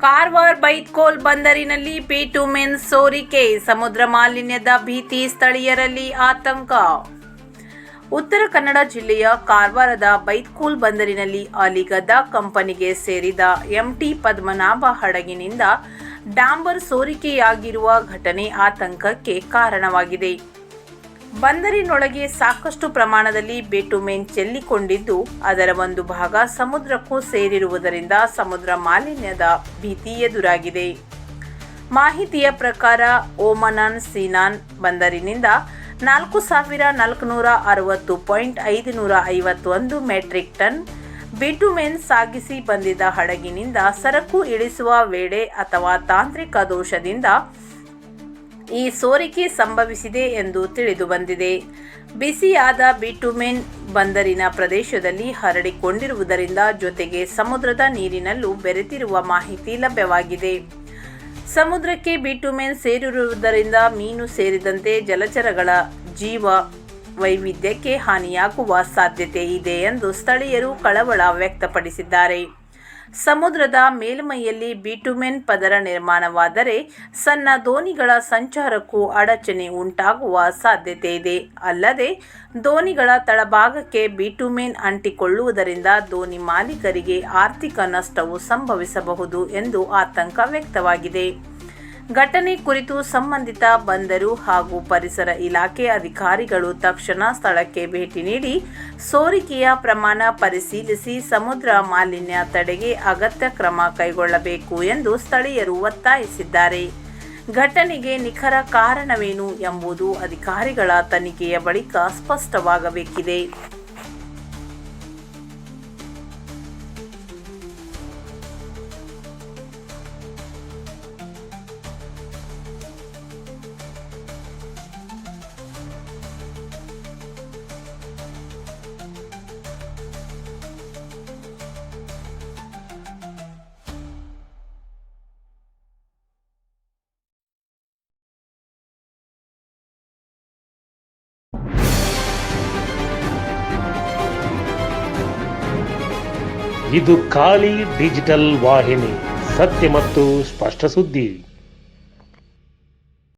ಕಾರವಾರ ಬೈತ್ಕೋಲ್ ಬಂದರಿನಲ್ಲಿ ಬಿಟುಮೆನ್ ಸೋರಿಕೆ, ಸಮುದ್ರ ಮಾಲಿನ್ಯದ ಭೀತಿ, ಸ್ಥಳೀಯರಲ್ಲಿ ಆತಂಕ. ಉತ್ತರ ಕನ್ನಡ ಜಿಲ್ಲೆಯ ಕಾರವಾರದ ಬೈತ್ಕೋಲ್ ಬಂದರಿನಲ್ಲಿ ಅಲಿಗದ್ದ ಕಂಪನಿಗೆ ಸೇರಿದ ಎಂಟಿ ಪದ್ಮನಾಭ ಹಡಗಿನಿಂದ ಡಾಂಬರ್ ಸೋರಿಕೆಯಾಗಿರುವ ಘಟನೆ ಆತಂಕಕ್ಕೆ ಕಾರಣವಾಗಿದೆ. ಬಂದರಿನೊಳಗೆ ಸಾಕಷ್ಟು ಪ್ರಮಾಣದಲ್ಲಿ ಬಿಟುಮೆನ್ ಚೆಲ್ಲಿಕೊಂಡಿದ್ದು, ಅದರ ಒಂದು ಭಾಗ ಸಮುದ್ರಕ್ಕೂ ಸೇರಿರುವುದರಿಂದ ಸಮುದ್ರ ಮಾಲಿನ್ಯದ ಭೀತಿ ಎದುರಾಗಿದೆ. ಮಾಹಿತಿಯ ಪ್ರಕಾರ ಓಮನನ್ ಸೀನಾನ್ ಬಂದರಿನಿಂದ 4,460.551 ಮೆಟ್ರಿಕ್ ಟನ್ ಬಿಟುಮೆನ್ ಸಾಗಿಸಿ ಬಂದಿದ್ದ ಹಡಗಿನಿಂದ ಸರಕು ಇಳಿಸುವ ವೇಳೆ ಅಥವಾ ತಾಂತ್ರಿಕ ದೋಷದಿಂದ ಈ ಸೋರಿಕೆ ಸಂಭವಿಸಿದೆ ಎಂದು ತಿಳಿದು ಬಂದಿದೆ. ಬಿಸಿಯಾದ ಬಿಟುಮೆನ್ ಬಂದರಿನ ಪ್ರದೇಶದಲ್ಲಿ ಹರಡಿಕೊಂಡಿರುವುದರಿಂದ ಜೊತೆಗೆ ಸಮುದ್ರದ ನೀರಿನಲ್ಲೂ ಬೆರೆತಿರುವ ಮಾಹಿತಿ ಲಭ್ಯವಾಗಿದೆ. ಸಮುದ್ರಕ್ಕೆ ಬಿಟುಮೆನ್ ಸೇರಿರುವುದರಿಂದ ಮೀನು ಸೇರಿದಂತೆ ಜಲಚರಗಳ ಜೀವ ವೈವಿಧ್ಯಕ್ಕೆ ಹಾನಿಯಾಗುವ ಸಾಧ್ಯತೆ ಇದೆ ಎಂದು ಸ್ಥಳೀಯರು ಕಳವಳ ವ್ಯಕ್ತಪಡಿಸಿದ್ದಾರೆ. ಸಮುದ್ರದ ಮೇಲ್ಮೈಯಲ್ಲಿ ಬಿಟುಮೆನ್ ಪದರ ನಿರ್ಮಾಣವಾದರೆ ಸಣ್ಣ ದೋಣಿಗಳ ಸಂಚಾರಕ್ಕೂ ಅಡಚಣೆ ಉಂಟಾಗುವ ಸಾಧ್ಯತೆ ಇದೆ. ಅಲ್ಲದೆ ದೋಣಿಗಳ ತಳಭಾಗಕ್ಕೆ ಬಿಟುಮೆನ್ ಅಂಟಿಕೊಳ್ಳುವುದರಿಂದ ದೋಣಿ ಮಾಲೀಕರಿಗೆ ಆರ್ಥಿಕ ನಷ್ಟವೂ ಸಂಭವಿಸಬಹುದು ಎಂದು ಆತಂಕ ವ್ಯಕ್ತವಾಗಿದೆ. ಘಟನೆ ಕುರಿತು ಸಂಬಂಧಿತ ಬಂದರು ಹಾಗೂ ಪರಿಸರ ಇಲಾಖೆ ಅಧಿಕಾರಿಗಳು ತಕ್ಷಣ ಸ್ಥಳಕ್ಕೆ ಭೇಟಿ ನೀಡಿ ಸೋರಿಕೆಯ ಪ್ರಮಾಣ ಪರಿಶೀಲಿಸಿ ಸಮುದ್ರ ಮಾಲಿನ್ಯ ತಡೆಗೆ ಅಗತ್ಯ ಕ್ರಮ ಕೈಗೊಳ್ಳಬೇಕು ಎಂದು ಸ್ಥಳೀಯರು ಒತ್ತಾಯಿಸಿದ್ದಾರೆ. ಘಟನೆಗೆ ನಿಖರ ಕಾರಣವೇನು ಎಂಬುದು ಅಧಿಕಾರಿಗಳ ತನಿಖೆಯ ಬಳಿಕ ಸ್ಪಷ್ಟವಾಗಬೇಕಿದೆ. ಇದು ಖಾಲಿ ಡಿಜಿಟಲ್ ವಾಹಿನಿ, ಸತ್ಯ ಮತ್ತು ಸ್ಪಷ್ಟ ಸುದ್ದಿ.